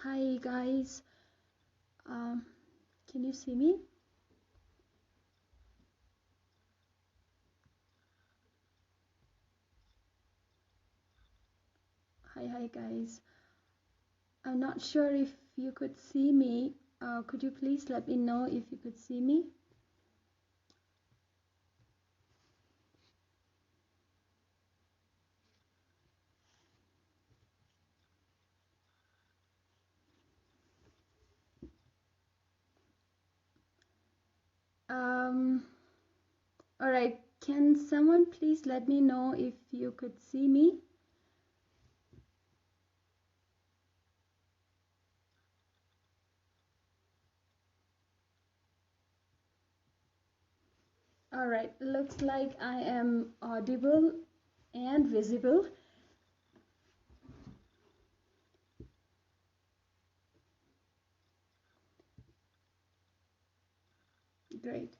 Hi guys, um, can you see me? Hi guys. I'm not sure if you could see me. Could you please let me know if you could see me? Um, all right. Can someone please let me know if you could see me? All right. Looks like I am audible and visible. Great.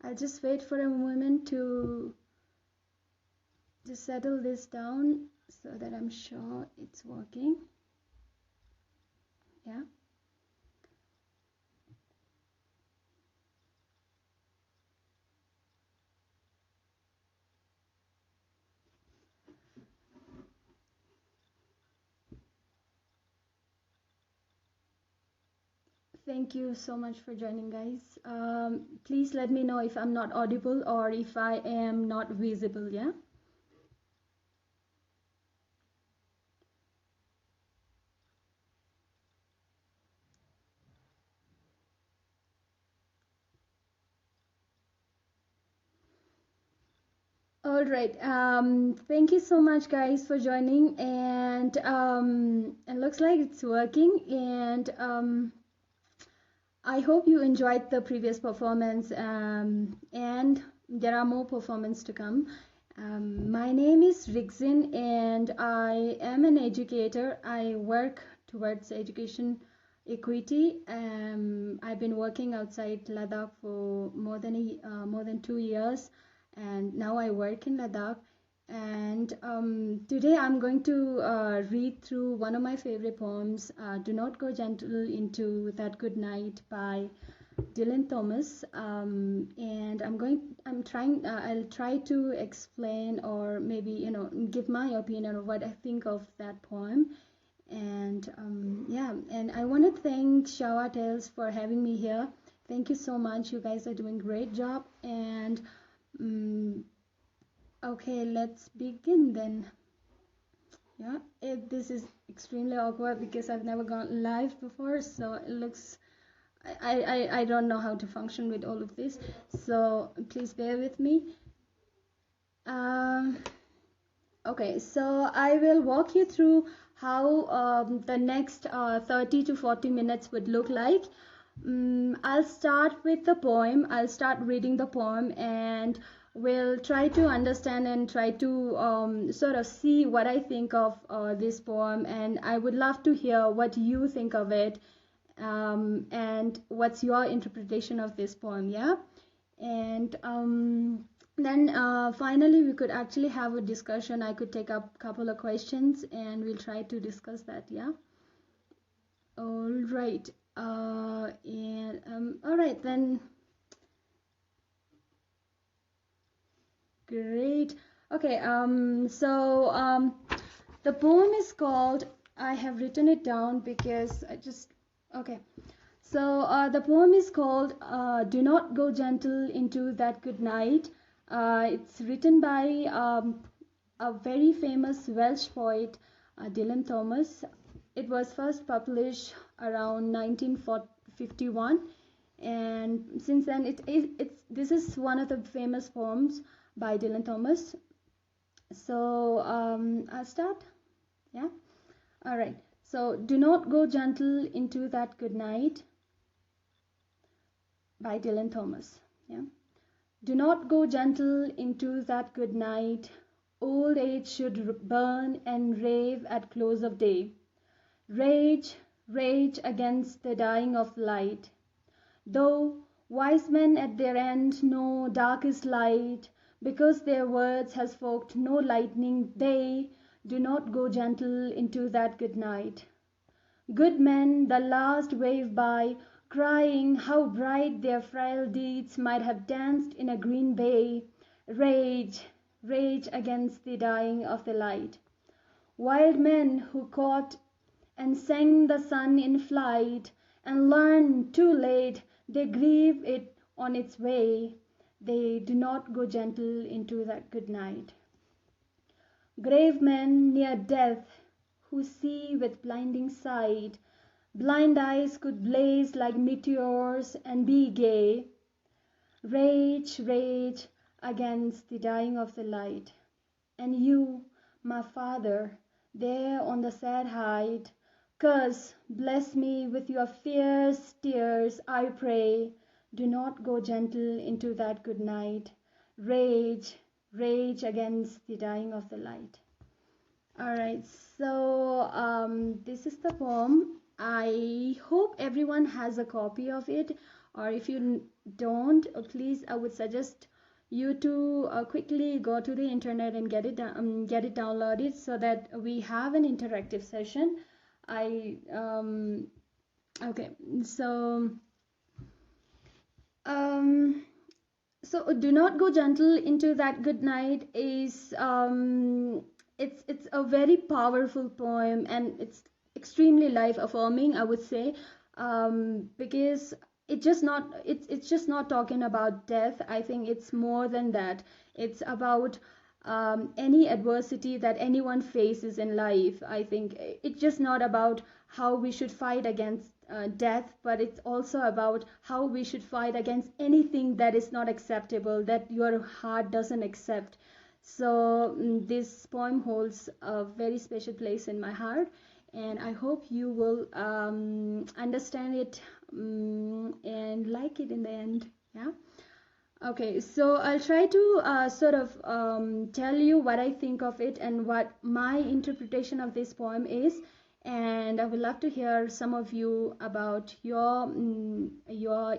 I'll just wait for a moment to just settle this down so that I'm sure it's working. Yeah. Thank you so much for joining, guys. Please let me know if I'm not audible or if I am not visible, yeah? All right. Thank you so much, guys, for joining. And it looks like it's working. And I hope you enjoyed the previous performance. And there are more performances to come. My name is Rigzen, and I am an educator. I work towards education equity. I've been working outside Ladakh for more than 2 years, and now I work in Ladakh. And today I'm going to read through one of my favorite poems, "Do Not Go Gentle Into That Good Night" by Dylan Thomas. And I'll try to explain, or maybe, give my opinion of what I think of that poem. And yeah, and I want to thank Shawatales for having me here. Thank you so much. You guys are doing a great job. And okay, let's begin then. Yeah, this is extremely awkward because I've never gone live before, so it looks I don't know how to function with all of this, so please bear with me. Um, okay, so I will walk you through how the next 30 to 40 minutes would look like. I'll start with the poem. I'll start reading the poem, and we'll try to understand and try to sort of see what I think of this poem. And I would love to hear what you think of it, and what's your interpretation of this poem. Yeah. And then finally we could actually have a discussion. I could take up a couple of questions and we'll try to discuss that. Yeah. All right. And all right then. Great. Okay. The poem is called, I have written it down because I just, okay. So the poem is called "Do Not Go Gentle Into That Good Night." It's written by a very famous Welsh poet, Dylan Thomas. It was first published around 1951, and since then this is one of the famous poems by Dylan Thomas. So I'll start. Yeah. All right. So, "Do Not Go Gentle Into That Good Night" by Dylan Thomas. Yeah. Do not go gentle into that good night. Old age should burn and rave at close of day. Rage, rage against the dying of light. Though wise men at their end know darkest light, because their words has forked no lightning, they do not go gentle into that good night. Good men, the last wave by, crying how bright their frail deeds might have danced in a green bay, rage, rage against the dying of the light. Wild men who caught and sang the sun in flight, and learned too late they grieve it on its way, they do not go gentle into that good night. Grave men near death, who see with blinding sight, blind eyes could blaze like meteors and be gay, rage, rage against the dying of the light. And you, my father, there on the sad height, curse, bless me with your fierce tears, I pray. Do not go gentle into that good night. Rage, rage against the dying of the light. Alright, so this is the poem. I hope everyone has a copy of it, or if you don't, please, I would suggest you to quickly go to the internet and get it downloaded so that we have an interactive session. Okay, so so do not go gentle into that good night is it's a very powerful poem, and it's extremely life affirming, I would say, because it's just not talking about death. I think it's more than that. It's about any adversity that anyone faces in life. I think it's just not about how we should fight against death, but it's also about how we should fight against anything that is not acceptable, that your heart doesn't accept. So this poem holds a very special place in my heart, and I hope you will understand it and like it in the end. Yeah. Okay, so I'll try to sort of tell you what I think of it and what my interpretation of this poem is, and I would love to hear some of you about your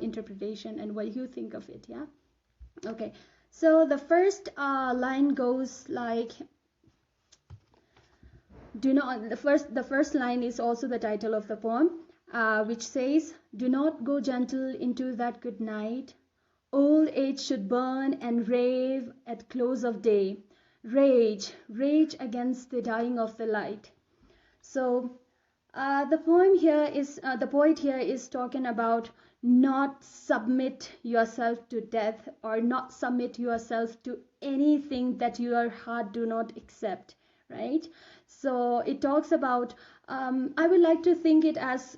interpretation and what you think of it. Yeah. Okay. So the first line goes like, do not. The first line is also the title of the poem, which says, "Do not go gentle into that good night. Old age should burn and rave at close of day. Rage, rage against the dying of the light." So the poet here is talking about not submit yourself to death, or not submit yourself to anything that your heart do not accept, right? So it talks about, I would like to think it as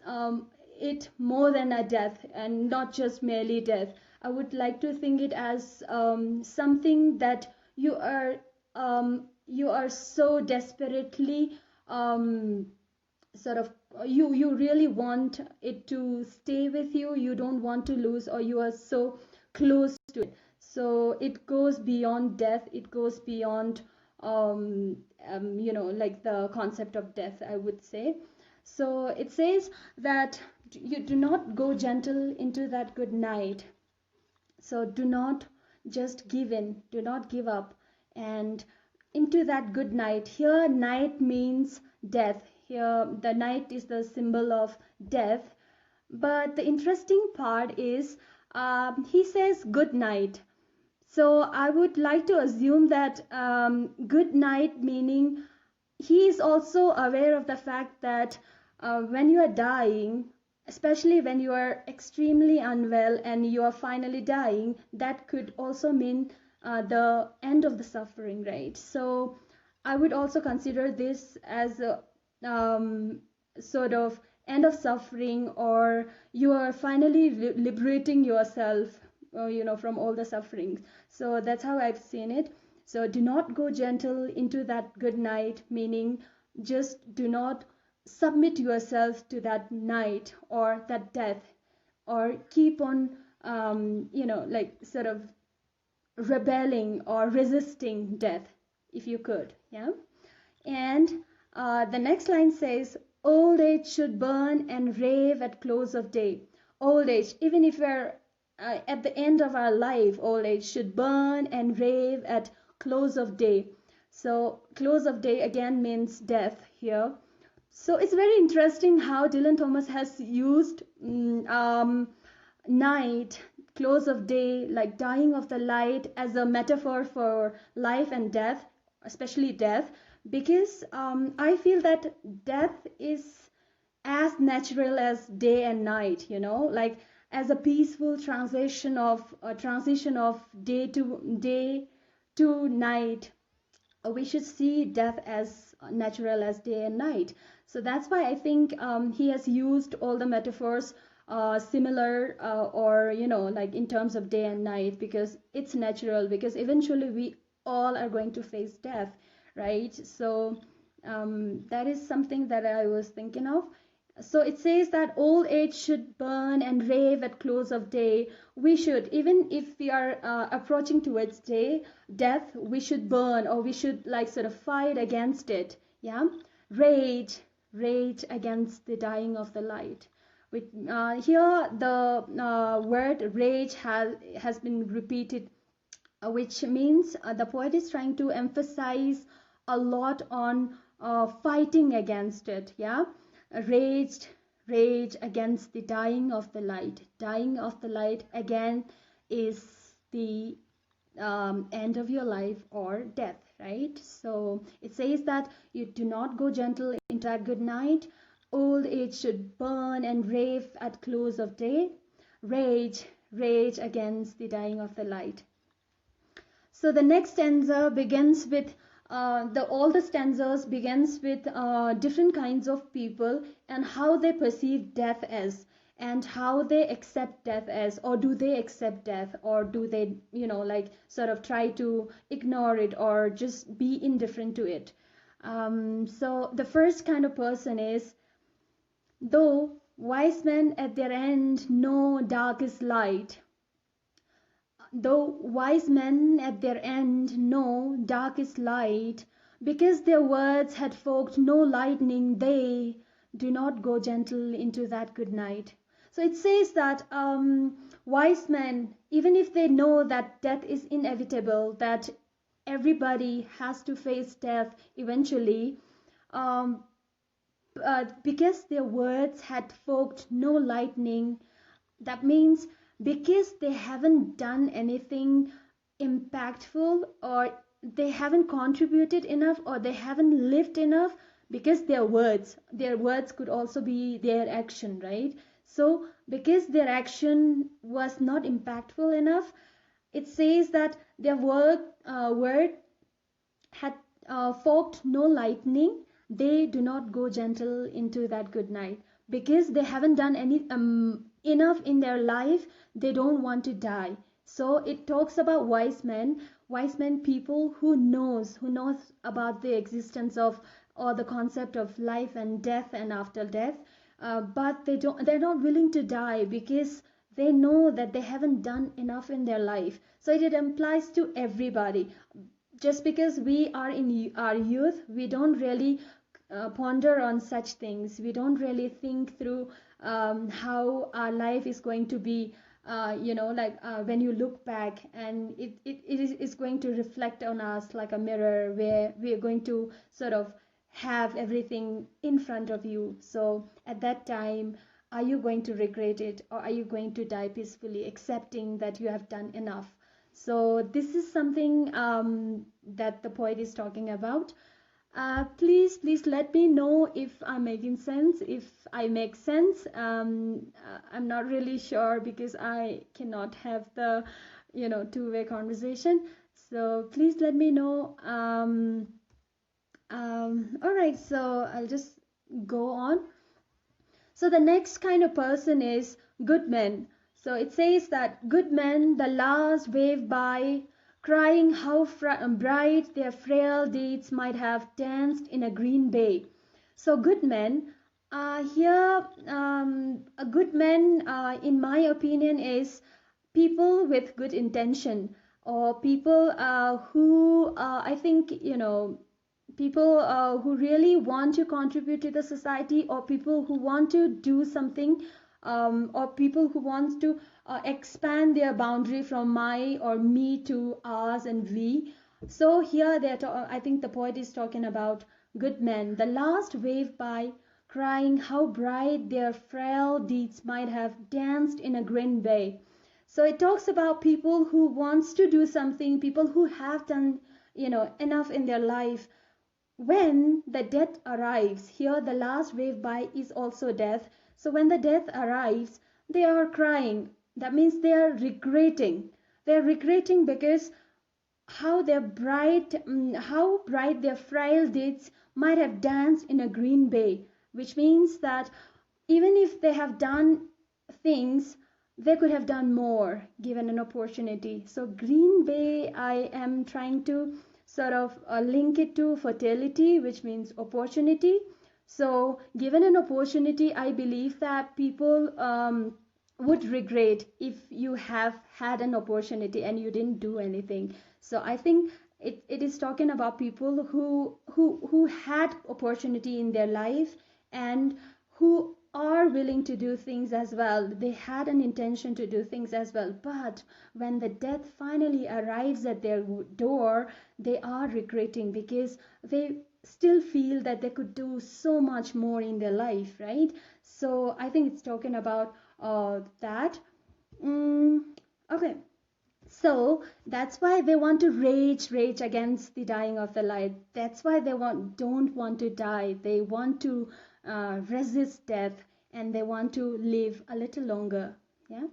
it more than a death, and not just merely death. I would like to think it as something that you are so desperately sort of, you really want it to stay with you. You don't want to lose, or you are so close to it. So it goes beyond death. It goes beyond like the concept of death, I would say. So it says that you do not go gentle into that good night. So do not just give in, do not give up, and into that good night. Here night means death. Here the night is the symbol of death. But the interesting part is he says good night. So I would like to assume that good night meaning he is also aware of the fact that when you are dying, especially when you are extremely unwell and you are finally dying, that could also mean the end of the suffering, right? So I would also consider this as a sort of end of suffering, or you are finally liberating yourself, from all the sufferings. So that's how I've seen it. So do not go gentle into that good night, meaning just do not submit yourself to that night or that death, or keep on sort of rebelling or resisting death if you could. Yeah. And the next line says, old age should burn and rave at close of day. Old age, even if we're at the end of our life, old age should burn and rave at close of day. So close of day again means death here. So it's very interesting how Dylan Thomas has used night, close of day, like dying of the light, as a metaphor for life and death, especially death, because I feel that death is as natural as day and night, like as a peaceful transition of day to night. We should see death as natural as day and night. So that's why I think he has used all the metaphors similar, or like in terms of day and night, because it's natural, because eventually we all are going to face death, right? So that is something that I was thinking of. So it says that old age should burn and rave at close of day. We should, even if we are approaching towards death, we should burn, or we should like sort of fight against it. Yeah, rage against the dying of the light. Here the word rage has been repeated, which means the poet is trying to emphasize a lot on fighting against it. Yeah, raged rage against the dying of the light. Dying of the light again is the end of your life or death, right? So it says that you do not go gentle into that good night. Old age should burn and rave at close of day. Rage against the dying of the light. So the next stanza begins with all the stanzas begins with different kinds of people and how they perceive death as, and how they accept death as, or do they accept death, or do they like sort of try to ignore it or just be indifferent to it. So the first kind of person is, though wise men at their end know dark is light. Though wise men at their end know dark is light, because their words had forked no lightning, they do not go gentle into that good night. So it says that wise men, even if they know that death is inevitable, that everybody has to face death eventually, because their words had forked no lightning, that means because they haven't done anything impactful, or they haven't contributed enough, or they haven't lived enough, because their words could also be their action, right? So because their action was not impactful enough, it says that their word had forked no lightning, they do not go gentle into that good night, because they haven't done any enough in their life. They don't want to die. So it talks about wise men, people who knows about the existence of, or the concept of life and death and after death, but they're not willing to die, because they know that they haven't done enough in their life. So it implies to everybody. Just because we are in our youth, we don't really ponder on such things. We don't really think through how our life is going to be, when you look back, and it is going to reflect on us like a mirror, where we are going to sort of have everything in front of you. So at that time, are you going to regret it, or are you going to die peacefully, accepting that you have done enough? So this is something that the poet is talking about. Please let me know if I'm making sense, if I make sense. I'm not really sure, because I cannot have the two-way conversation. So please let me know. All right, so I'll just go on. So the next kind of person is good men. So it says that good men, the last wave by, crying how bright their frail deeds might have danced in a green bay. So good men, here a good man, in my opinion, is people with good intention, or people who I think people who really want to contribute to the society, or people who want to do something or people who wants to expand their boundary from my or me to us and we. So here I think the poet is talking about good men. The last wave by, crying how bright their frail deeds might have danced in a green bay. So it talks about people who wants to do something, people who have done, enough in their life. When the death arrives, here the last wave by is also death. So when the death arrives, they are crying. That means they are regretting. They are regretting because how bright their frail deeds might have danced in a green bay, which means that even if they have done things, they could have done more given an opportunity. So green bay, I am trying to sort of link it to fertility, which means opportunity. So given an opportunity, I believe that people would regret if you have had an opportunity and you didn't do anything. So I think it is talking about people who had opportunity in their life and who are willing to do things as well. They had an intention to do things as well, but when the death finally arrives at their door, they are regretting because they still feel that they could do so much more in their life, right? So I think it's talking about that. Okay, so that's why they want to rage against the dying of the light. That's why they don't want to die. They want to resist death, and they want to live a little longer. Yeah.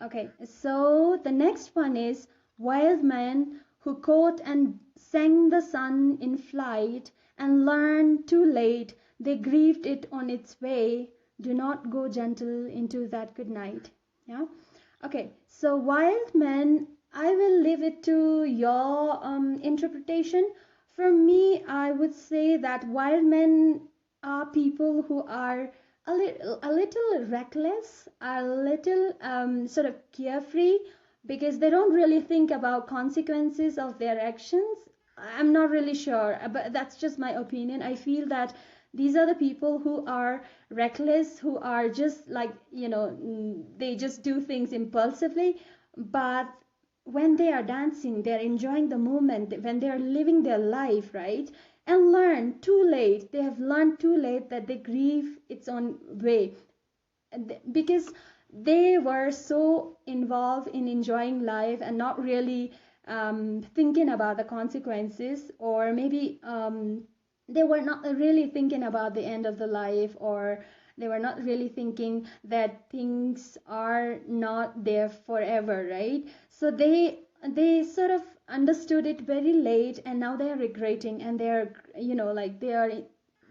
Okay, so the next one is wild men who caught and sang the sun in flight and learned too late. They grieved it on its way. Do not go gentle into that good night. Yeah. Okay, so wild men, I will leave it to your interpretation. For me, I would say that wild men are people who are a little reckless, a little sort of carefree, because they don't really think about consequences of their actions. I'm not really sure, but that's just my opinion. I feel that these are the people who are reckless, who are just like, they just do things impulsively. But when they are dancing, they're enjoying the moment, when they're living their life, right? And learn too late. They have learned too late that they grieve its own way. Because they were so involved in enjoying life and not really thinking about the consequences, or maybe they were not really thinking about the end of the life, or they were not really thinking that things are not there forever, right? So they sort of understood it very late, and now they are regretting, and they're like they are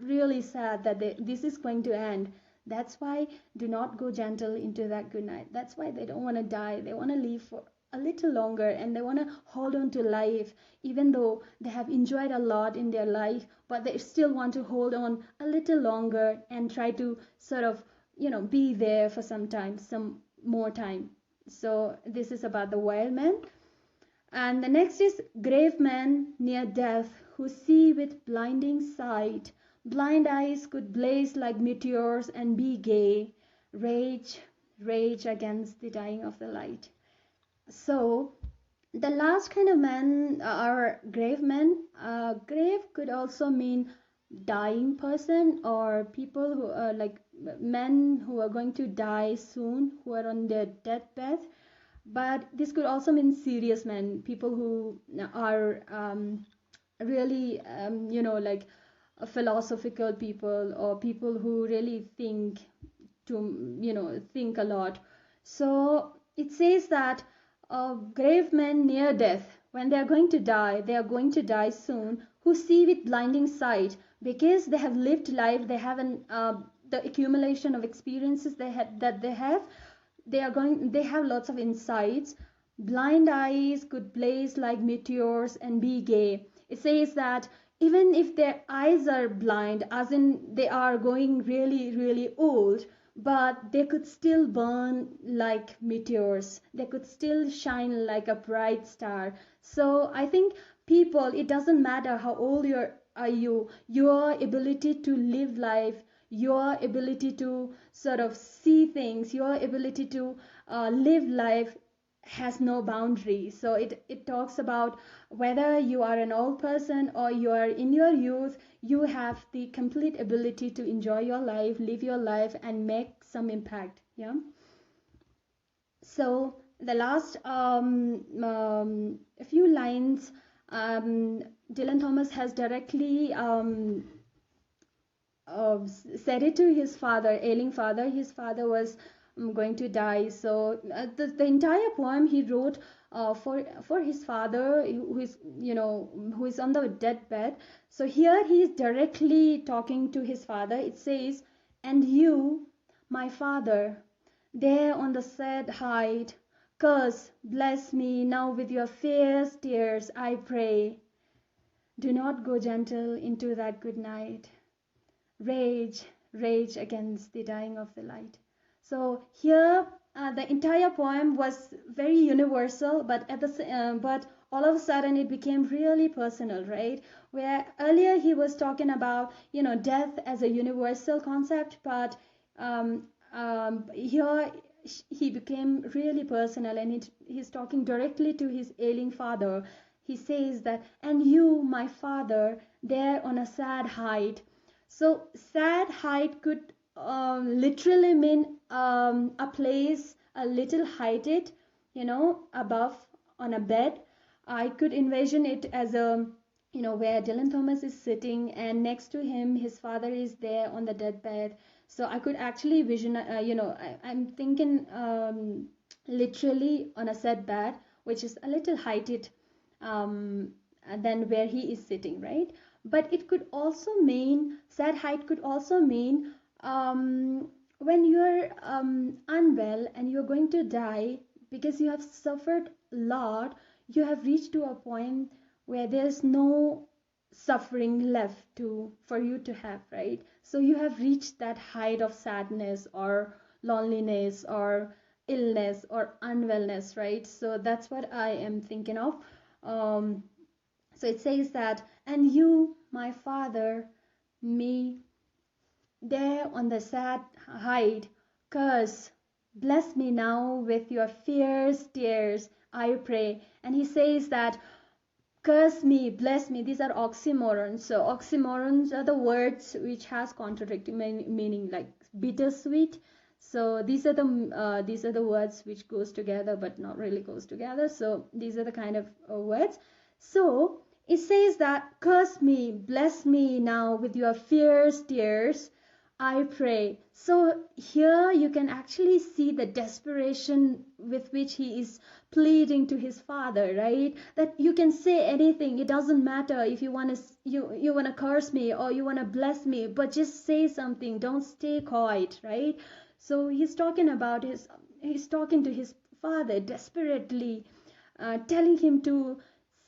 really sad that this is going to end. That's why do not go gentle into that good night. That's why they don't want to die. They want to live for a little longer, and they want to hold on to life, even though they have enjoyed a lot in their life, but they still want to hold on a little longer and try to sort of be there for some time, some more time. So this is about the wild man. And the next is grave men near death who see with blinding sight. Blind eyes could blaze like meteors and be gay. Rage, rage against the dying of the light. So the last kind of men are grave men. Grave could also mean dying person, or people who are like men who are going to die soon, who are on their deathbed. But this could also mean serious men, people who are really like philosophical people, or people who really think a lot. So it says that grave men near death, when they are going to die, they are going to die soon, who see with blinding sight, because they have lived life, they have the accumulation of experiences they have lots of insights. Blind eyes could blaze like meteors and be gay. It says that even if their eyes are blind, as in they are going really, really old, but they could still burn like meteors. They could still shine like a bright star. So I think people, it doesn't matter how old are you, your ability to live life, your ability to sort of see things, your ability to live life has no boundary. So it talks about whether you are an old person or you are in your youth, you have the complete ability to enjoy your life, live your life, and make some impact. Yeah. So the last a few lines, Dylan Thomas has directly said it to his father, ailing father. His father was going to die. So the entire poem he wrote for his father, who is, you know, who is on the deathbed. So here he is directly talking to his father. It says, "And you, my father, there on the sad height, curse, bless me now with your fierce tears, I pray. Do not go gentle into that good night. Rage, rage against the dying of the light." So here the entire poem was very universal, but but all of a sudden it became really personal, right? Where earlier he was talking about, you know, death as a universal concept, but here he became really personal, and he's talking directly to his ailing father. He says that, "And you, my father, there on a sad height." So sad height could literally mean a place a little heighted, you know, above on a bed. I could envision it as a, you know, where Dylan Thomas is sitting and next to him his father is there on the deathbed. So I could actually vision, you know, I'm thinking literally on a sad bed, which is a little heighted than where he is sitting, right? But it could also mean, sad height could also mean when you're unwell and you're going to die because you have suffered a lot, you have reached to a point where there's no suffering left to for you to have, right? So you have reached that height of sadness or loneliness or illness or unwellness, right? So that's what I am thinking of. um, so it says that, "And you, my father, me, there on the sad height, curse, bless me now with your fierce tears, I pray." And he says that curse me, bless me, these are oxymorons. So oxymorons are the words which has contradicting meaning, like bittersweet. So these are the words which goes together but not really goes together. So these are the kind of words. So it says that, "Curse me, bless me now with your fierce tears, I pray." So here you can actually see the desperation with which he is pleading to his father, right? That you can say anything. It doesn't matter if you want to you want to curse me or you want to bless me, but just say something. Don't stay quiet, right? So he's talking to his father desperately, telling him to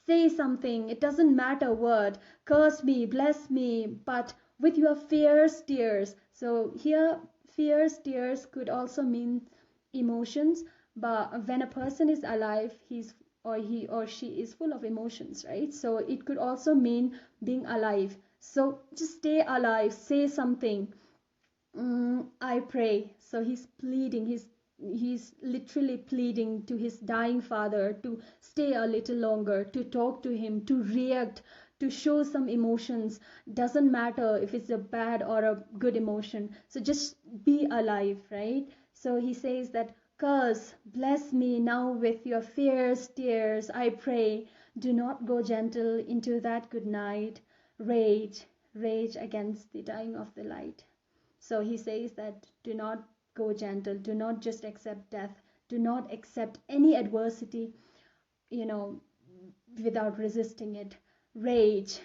say something. It doesn't matter what. Curse me, bless me, but with your fierce tears. So here, fierce tears could also mean emotions, but when a person is alive, he or she is full of emotions, right? So it could also mean being alive. So just stay alive, say something. I pray. So he's pleading, he's literally pleading to his dying father to stay a little longer, to talk to him, to react, to show some emotions. Doesn't matter if it's a bad or a good emotion. So just be alive, right? So he says that, "Curse, bless me now with your fierce tears, I pray. Do not go gentle into that good night. Rage, rage against the dying of the light." So he says that do not go gentle, do not just accept death, do not accept any adversity, you know, without resisting it. Rage,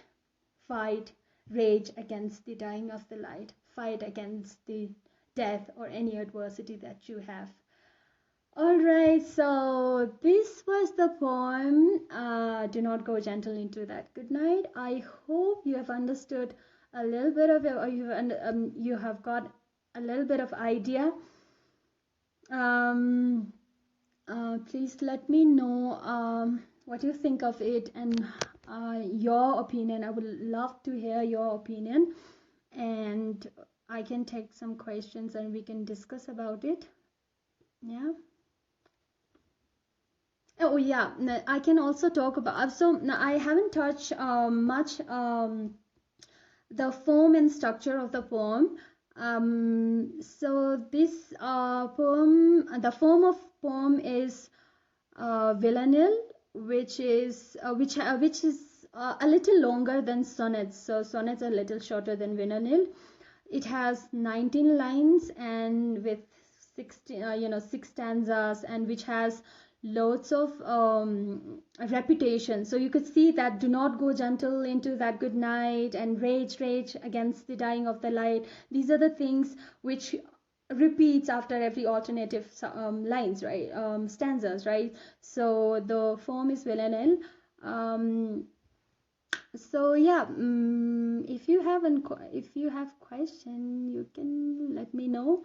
fight, rage against the dying of the light, fight against the death or any adversity that you have. All right, so this was the poem, "Do Not Go Gentle into That Good Night." I hope you have understood a little bit of it, or you have got a little bit of idea. Please let me know what you think of it and your opinion. I would love to hear your opinion. And I can take some questions and we can discuss about it. Yeah. Oh yeah, I can also talk about. So I haven't touched much the form and structure of the poem. So this poem, the form of poem is villanelle, which is a little longer than sonnets. So sonnets are a little shorter than villanelle. It has 19 lines and with 16, 6 stanzas, and which has loads of repetition. So you could see that do not go gentle into that good night and rage, rage against the dying of the light. These are the things which repeats after every alternative lines, right? Stanzas, right? So the form is villanelle. So yeah, if you have question, you can let me know,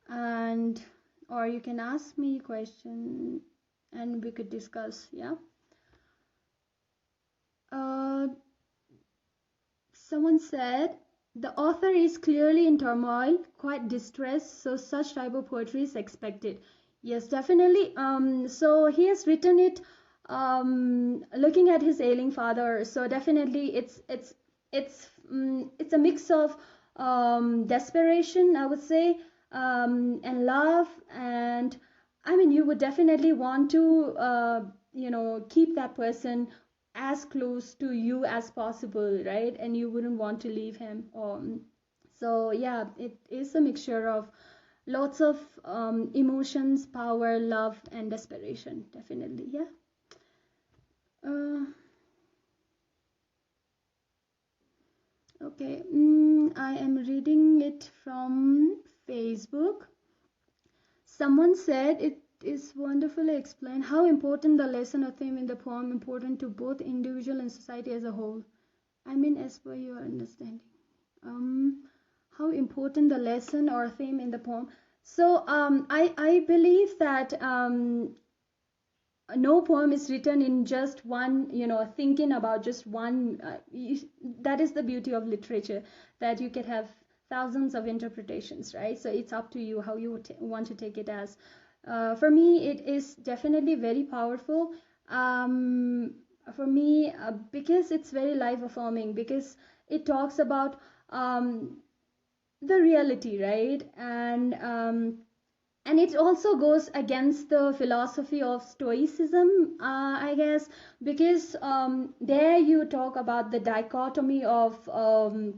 and or you can ask me question and we could discuss. Yeah. Someone said the author is clearly in turmoil, quite distressed, so such type of poetry is expected. Yes, definitely. So he has written it looking at his ailing father. So definitely, it's a mix of desperation, I would say, and love, and I mean, you would definitely want to keep that person as close to you as possible, right? And you wouldn't want to leave him. So yeah, it is a mixture of lots of emotions, power, love, and desperation. Definitely, yeah. uh, okay. I am reading it from Facebook. Someone said it is wonderfully explained how important the lesson or theme in the poem important to both individual and society as a whole. I mean, as per your understanding, how important the lesson or theme in the poem. So I believe that no poem is written in just one, thinking about just one. That is the beauty of literature, that you can have thousands of interpretations, right? So it's up to you how you want to take it as. For me, it is definitely very powerful. Um, for me, because it's very life affirming, because it talks about the reality, right? And it also goes against the philosophy of stoicism, I guess, because there you talk about the dichotomy of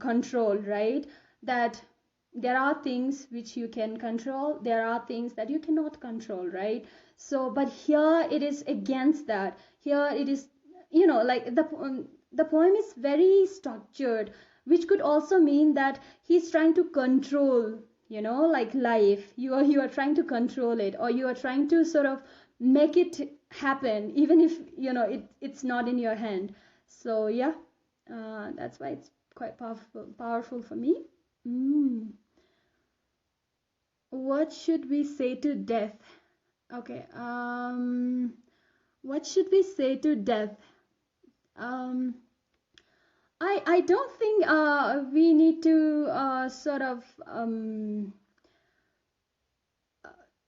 control, right? That there are things which you can control, there are things that you cannot control, right? So but here it is against that. Here it is, like the poem is very structured, which could also mean that he's trying to control, like life. You are trying to control it, or you are trying to sort of make it happen, even if it's not in your hand. So yeah, that's why it's quite powerful for me. mm. What should we say to death? Okay. What should we say to death? um I don't think we need to sort of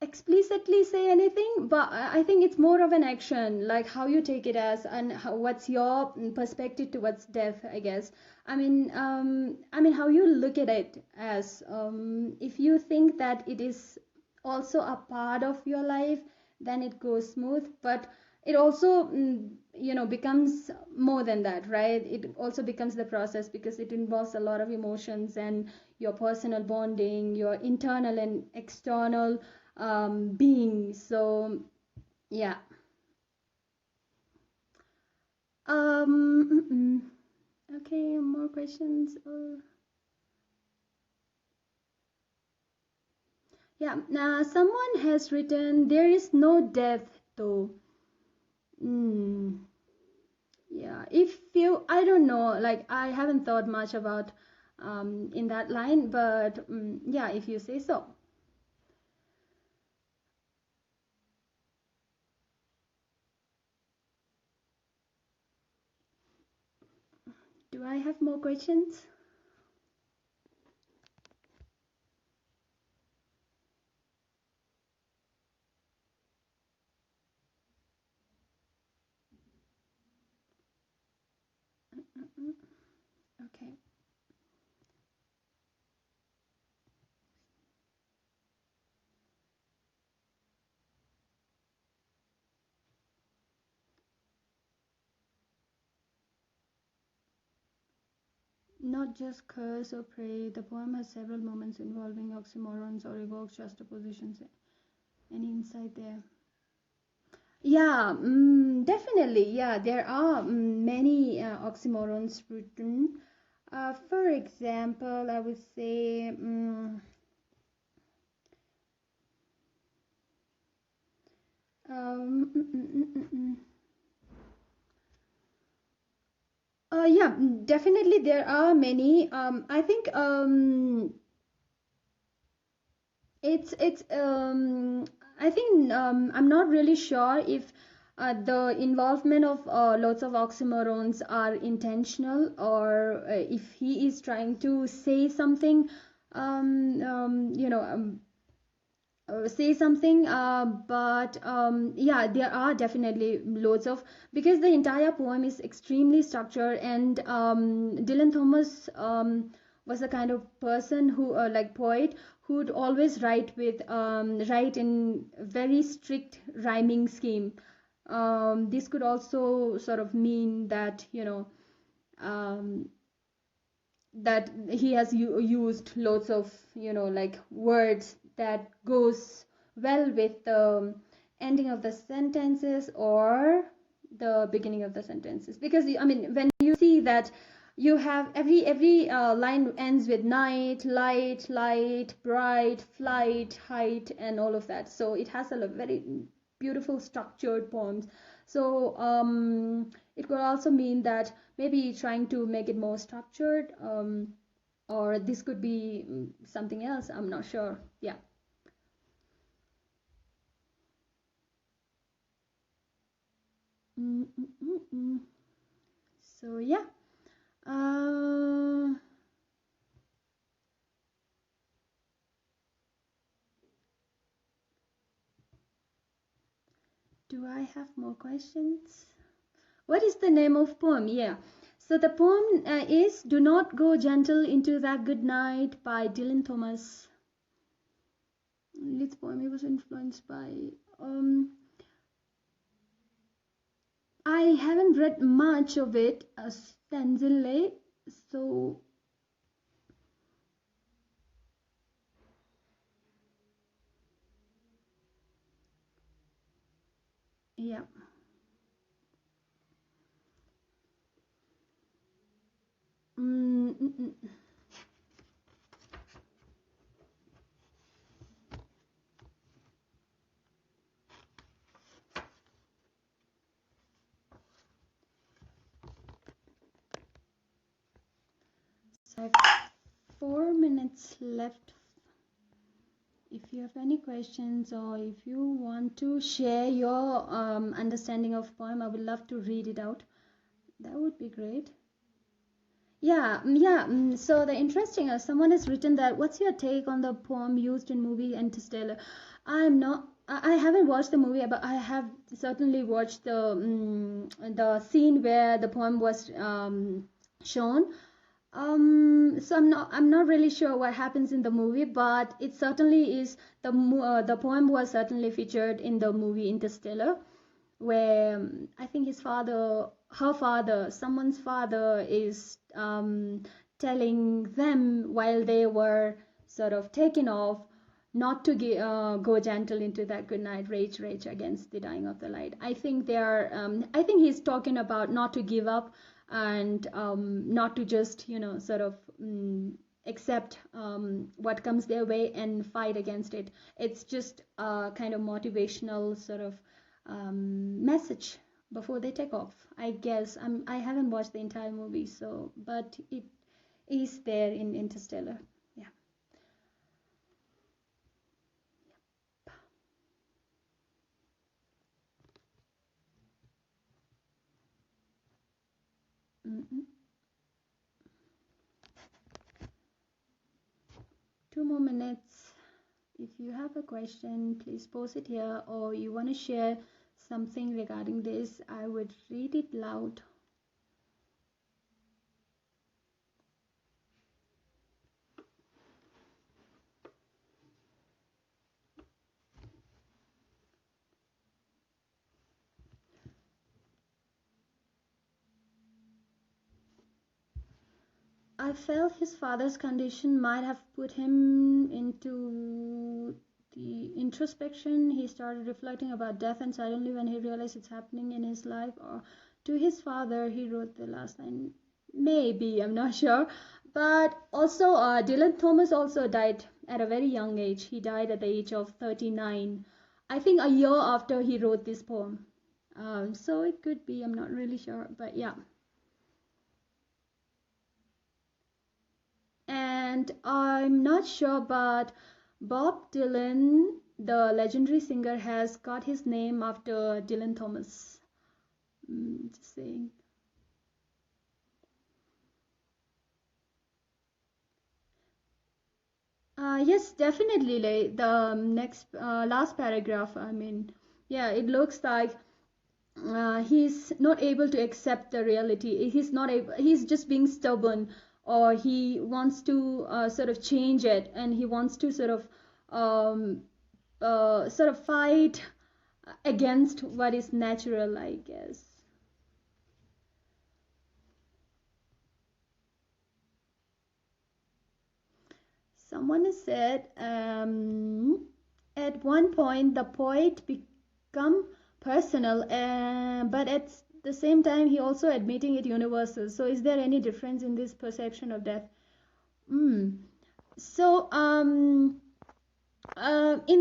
explicitly say anything, but I think it's more of an action, like how you take it as, and what's your perspective towards death, I guess. I mean how you look at it as, if you think that it is also a part of your life, then it goes smooth. But it also becomes more than that, right? It also becomes the process, because it involves a lot of emotions and your personal bonding, your internal and external being. So yeah. Okay, more questions. Yeah, now someone has written there is no death though. mm, yeah, if you, I don't know, like I haven't thought much about in that line, but yeah, if you say so. Do I have more questions? Okay. Not just curse or pray, the poem has several moments involving oxymorons or evokes juxtapositions. Any insight there? Yeah, definitely. Yeah, there are many oxymorons written. For example, I would say, um, mm, mm, mm, mm, mm. Yeah, definitely there are many. I think it's I think I'm not really sure if the involvement of lots of oxymorons are intentional, or if he is trying to say something, um, um, you know um, say something, but yeah, there are definitely loads of, because the entire poem is extremely structured, and Dylan Thomas was a kind of person who, like poet, who'd always write in very strict rhyming scheme. This could also sort of mean that, um, that he has used lots of, like words that goes well with the ending of the sentences or the beginning of the sentences, because I mean, when you see that you have every line ends with night, light, light, bright, flight, height, and all of that, so it has a very beautiful structured poems. So it could also mean that maybe trying to make it more structured, or this could be something else, I'm not sure. Yeah. mm, mm, mm, mm. So yeah, uh, do I have more questions? What is the name of poem? Yeah, so the poem is Do Not Go Gentle Into That Good Night by Dylan Thomas. This poem, he was influenced by, I haven't read much of it, Stanzile, so yeah. Mm, mm, mm. 4 minutes left. If you have any questions, or if you want to share your understanding of poem, I would love to read it out. That would be great. Yeah, yeah. So the interesting, someone has written that. What's your take on the poem used in movie Interstellar? I'm not. I haven't watched the movie, but I have certainly watched the scene where the poem was shown. So I'm not really sure what happens in the movie, but it certainly is the poem was certainly featured in the movie Interstellar, where I think her father, someone's father is telling them while they were sort of taken off, not to go gentle into that good night, rage, rage against the dying of the light. I think they are. I think he's talking about not to give up, and not to just sort of accept what comes their way and fight against it. It's just a kind of motivational sort of message before they take off, I guess. I haven't watched the entire movie, so but it is there in Interstellar. Yeah. Mm-mm. 2 more minutes. If you have a question, please post it here, or you want to share something regarding this, I would read it loud. I felt his father's condition might have put him into the introspection. He started reflecting about death, and suddenly, when he realized it's happening in his life or to his father, he wrote the last line. Maybe, I'm not sure. But also, Dylan Thomas also died at a very young age. He died at the age of 39. I think a year after he wrote this poem. So it could be, I'm not really sure, but yeah. And I'm not sure, but Bob Dylan, the legendary singer, has got his name after Dylan Thomas. Just saying. Yes, definitely. Like the next last paragraph. I mean, yeah, it looks like he's not able to accept the reality. He's not able. He's just being stubborn, or he wants to sort of change it, and he wants to um, sort of fight against what is natural, I guess. Someone has said, at one point the poet become personal, but at the same time he also admitting it universal. So is there any difference in this perception of death? Mm. So in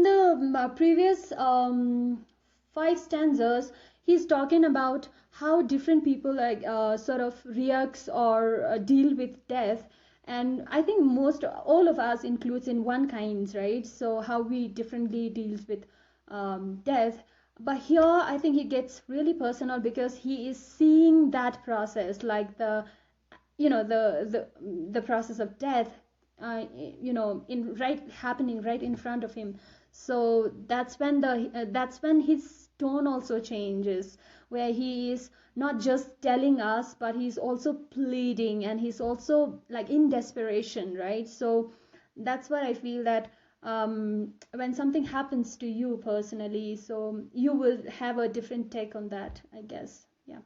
the previous five stanzas, he's talking about how different people like sort of reacts or deal with death, and I think most all of us includes in one kinds, right? So how we differently deals with death. But here I think it gets really personal because he is seeing that process, like the the process of death, in right happening right in front of him. So that's when his tone also changes, where he is not just telling us, but he's also pleading, and he's also like in desperation, right? So that's what I feel, that when something happens to you personally, so you will have a different take on that, I guess. Yeah.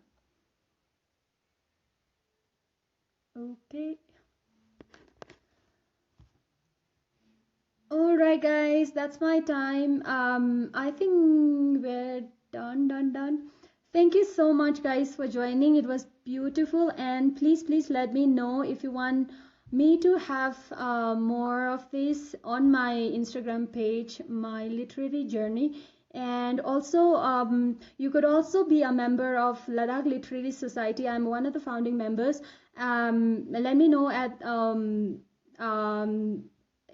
Okay. All right, guys, that's my time. I think we're done. Thank you so much, guys, for joining. It was beautiful, and please let me know if you want me to have more of this on my Instagram page, my literary journey. And also, you could also be a member of Ladakh Literary Society. I'm one of the founding members. Let me know at um,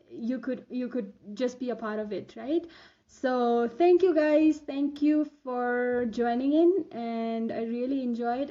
you could just be a part of it, right? So thank you, guys, thank you for joining in, and I really enjoyed